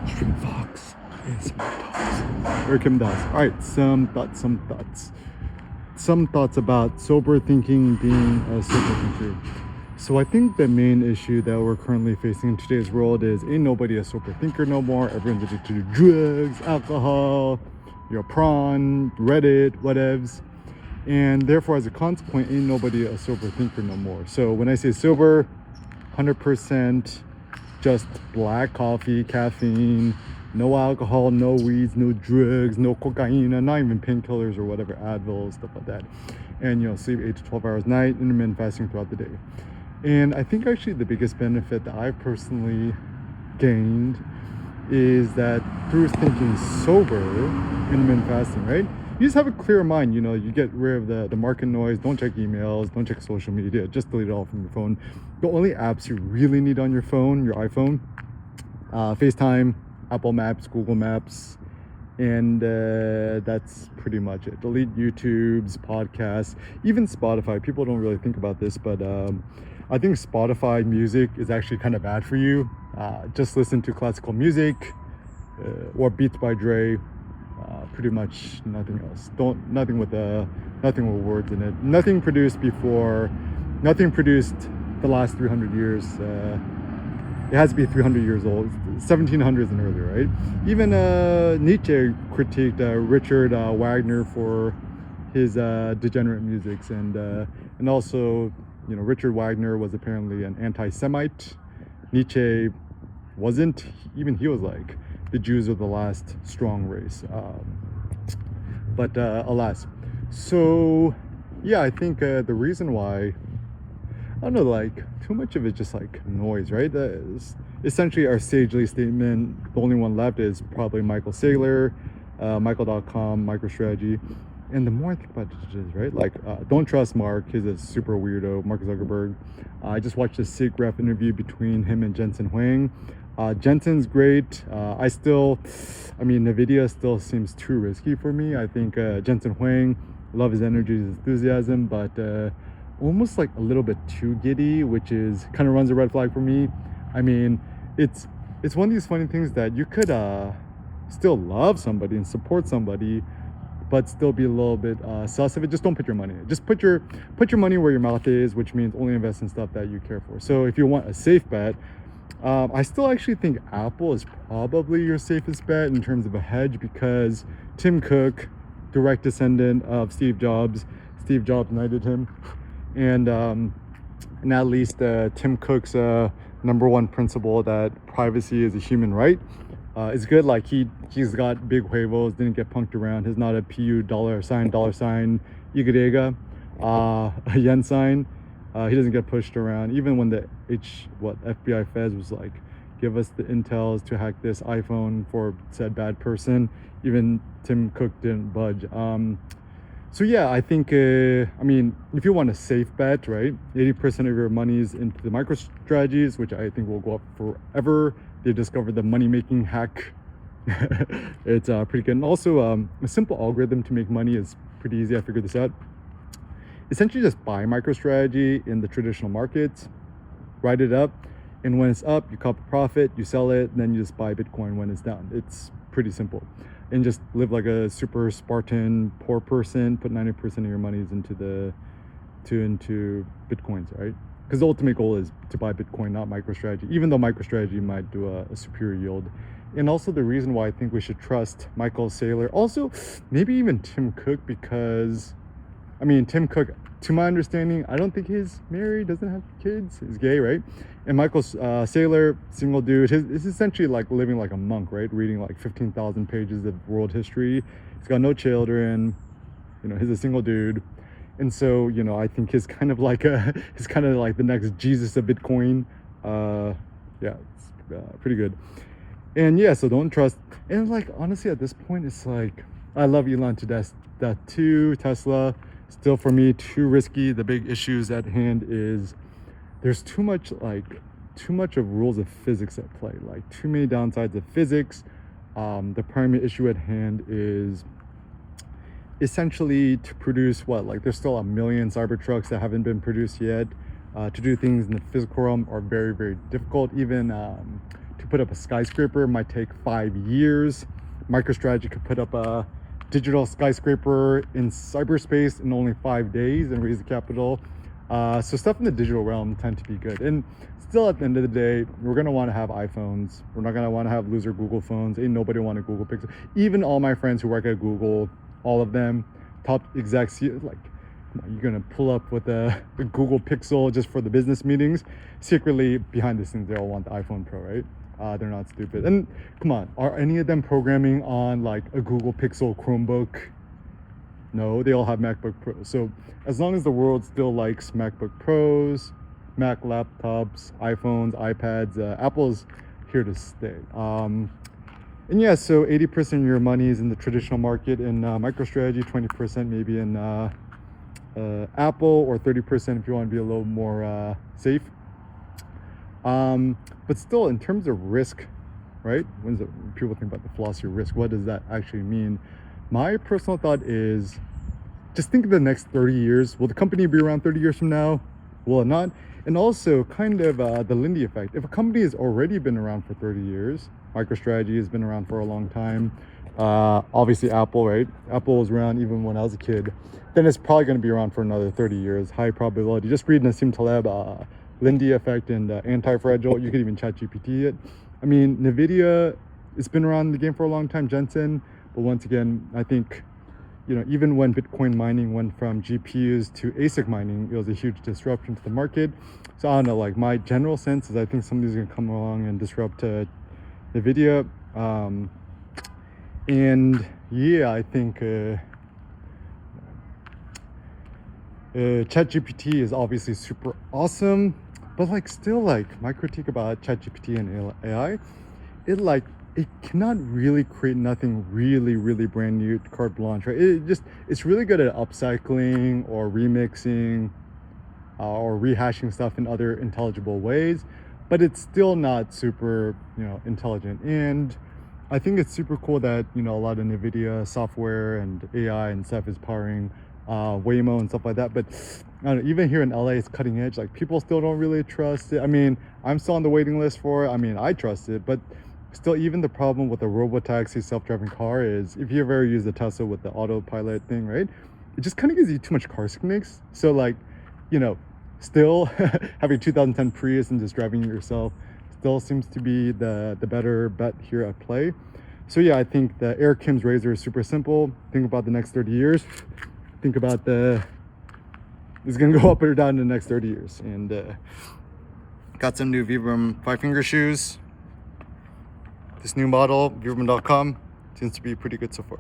Stream Fox ASMR Talks. Or Kim Das. Alright, some thoughts about sober thinking being a sober thinker. So I think the main issue that we're currently facing in today's world is ain't nobody a sober thinker no more. Everyone's addicted to drugs, alcohol, your prawn, Reddit, whatevs. And therefore, as a consequence, ain't nobody a sober thinker no more. So when I say sober, 100% just black coffee, caffeine, no alcohol, no weeds, no drugs, no cocaine, not even painkillers or whatever, Advil, stuff like that. And sleep 8 to 12 hours a night, intermittent fasting throughout the day. And I think actually the biggest benefit that I've personally gained is that through thinking sober, intermittent fasting, right? You just have a clear mind. You get rid of the market noise. Don't check emails, don't check social media, just delete it all from your phone. The only apps you really need on your phone, your iPhone, FaceTime, Apple Maps, Google Maps, and that's pretty much it. Delete YouTube's podcasts, even Spotify. People don't really think about this, but I think Spotify music is actually kind of bad for you. Just listen to classical music or Beats by Dre. Pretty much nothing else. Nothing with words in it. Nothing produced the last 300 years. It has to be 300 years old, 1700s and earlier, right? Even Nietzsche critiqued Richard Wagner for his degenerate musics, and also, Richard Wagner was apparently an anti-Semite. Nietzsche wasn't. Even he was like, the Jews are the last strong race. But alas. So yeah, I think the reason why, I don't know, like too much of it just like noise, right? That is essentially our sagely statement. The only one left is probably Michael Saylor, Michael.com, MicroStrategy. And the more I think about it is, right, like don't trust Mark. He's a super weirdo, Mark Zuckerberg. I just watched a SIGGRAPH interview between him and Jensen Huang. Jensen's great. Nvidia still seems too risky for me. I think Jensen Huang, love his energy, his enthusiasm, but almost like a little bit too giddy, which is kind of runs a red flag for me. I mean, it's one of these funny things that you could still love somebody and support somebody, but still be a little bit sus of it. Just don't put your money in it. Just put your money where your mouth is, which means only invest in stuff that you care for. So if you want a safe bet, I still actually think Apple is probably your safest bet in terms of a hedge, because Tim Cook, direct descendant of Steve Jobs knighted him, and at least Tim Cook's number one principle that privacy is a human right is good. Like he's got big huevos, didn't get punked around. He's not a PU dollar sign Y, a yen sign. He doesn't get pushed around. Even when the FBI Feds was like, give us the intels to hack this iPhone for said bad person, even Tim Cook didn't budge. So yeah, I think, if you want a safe bet, right, 80% of your money is into the MicroStrategies, which I think will go up forever. They discovered the money-making hack. It's pretty good. And also, a simple algorithm to make money is pretty easy. I figured this out. Essentially just buy MicroStrategy in the traditional markets, write it up, and when it's up, you cop a profit, you sell it, and then you just buy Bitcoin when it's down. It's pretty simple. And just live like a super Spartan poor person, put 90% of your monies into Bitcoins, right? Because the ultimate goal is to buy Bitcoin, not MicroStrategy, even though MicroStrategy might do a superior yield. And also the reason why I think we should trust Michael Saylor, also maybe even Tim Cook, because Tim Cook, to my understanding, I don't think he's married, doesn't have kids, he's gay, right? And Michael Saylor, single dude, he's essentially like living like a monk, right? Reading like 15,000 pages of world history. He's got no children, he's a single dude. And so, I think he's kind of like the next Jesus of Bitcoin. It's pretty good. And yeah, so don't trust. And like, honestly, at this point, it's like, I love Elon to death too, Tesla. Still, for me, too risky. The big issues at hand is there's too much of rules of physics at play, like too many downsides of physics. The primary issue at hand is essentially to produce there's still 1 million Cybertrucks that haven't been produced yet. to do things in the physical realm are very, very difficult. Even to put up a skyscraper might take 5 years. MicroStrategy could put up a digital skyscraper in cyberspace in only 5 days and raise the capital. So stuff in the digital realm tend to be good. And still, at the end of the day, we're gonna want to have iPhones. We're not gonna want to have loser Google phones. Ain't nobody want a Google Pixel. Even all my friends who work at Google, all of them, top execs, like, come on, you're gonna pull up with a Google Pixel just for the business meetings. Secretly, behind the scenes, they all want the iPhone Pro, right? They're not stupid. And come on, are any of them programming on like a Google Pixel Chromebook? No, they all have MacBook Pros. So as long as the world still likes MacBook Pros, Mac laptops, iPhones, iPads, Apple's here to stay. And yeah, so 80% of your money is in the traditional market in MicroStrategy, 20% maybe in Apple, or 30% if you want to be a little more safe. But still, in terms of risk, right? When people think about the philosophy of risk, what does that actually mean? My personal thought is just think of the next 30 years. Will the company be around 30 years from now? Will it not? And also kind of the Lindy effect. If a company has already been around for 30 years, MicroStrategy has been around for a long time. Obviously Apple, right? Apple was around even when I was a kid. Then it's probably going to be around for another 30 years. High probability. Just read Nassim Taleb, Lindy effect and anti-fragile. You could even chat GPT it. I mean, NVIDIA, it's been around the game for a long time, Jensen. But once again, I think, even when Bitcoin mining went from GPUs to ASIC mining, it was a huge disruption to the market. So I don't know, like my general sense is I think somebody's gonna come along and disrupt NVIDIA. And yeah, I think ChatGPT is obviously super awesome, but like still, like my critique about ChatGPT and AI, it cannot really create nothing really brand new, carte blanche, right? It's really good at upcycling or remixing or rehashing stuff in other intelligible ways, but it's still not super intelligent. And I think it's super cool that a lot of NVIDIA software and AI and stuff is powering Waymo and stuff like that. But I don't know, even here in LA, it's cutting edge. Like people still don't really trust it. I mean, I'm still on the waiting list for it. I mean, I trust it, but still, even the problem with the robotaxi self-driving car is if you ever use the Tesla with the autopilot thing, right? It just kind of gives you too much car sickness. So like, still having 2010 Prius and just driving it yourself still seems to be the better bet here at play. So yeah, I think the Air Kim's razor is super simple. Think about the next 30 years. Think about it's gonna go up or down in the next 30 years. And got some new Vibram 5-finger shoes. This new model, Vibram.com, seems to be pretty good so far.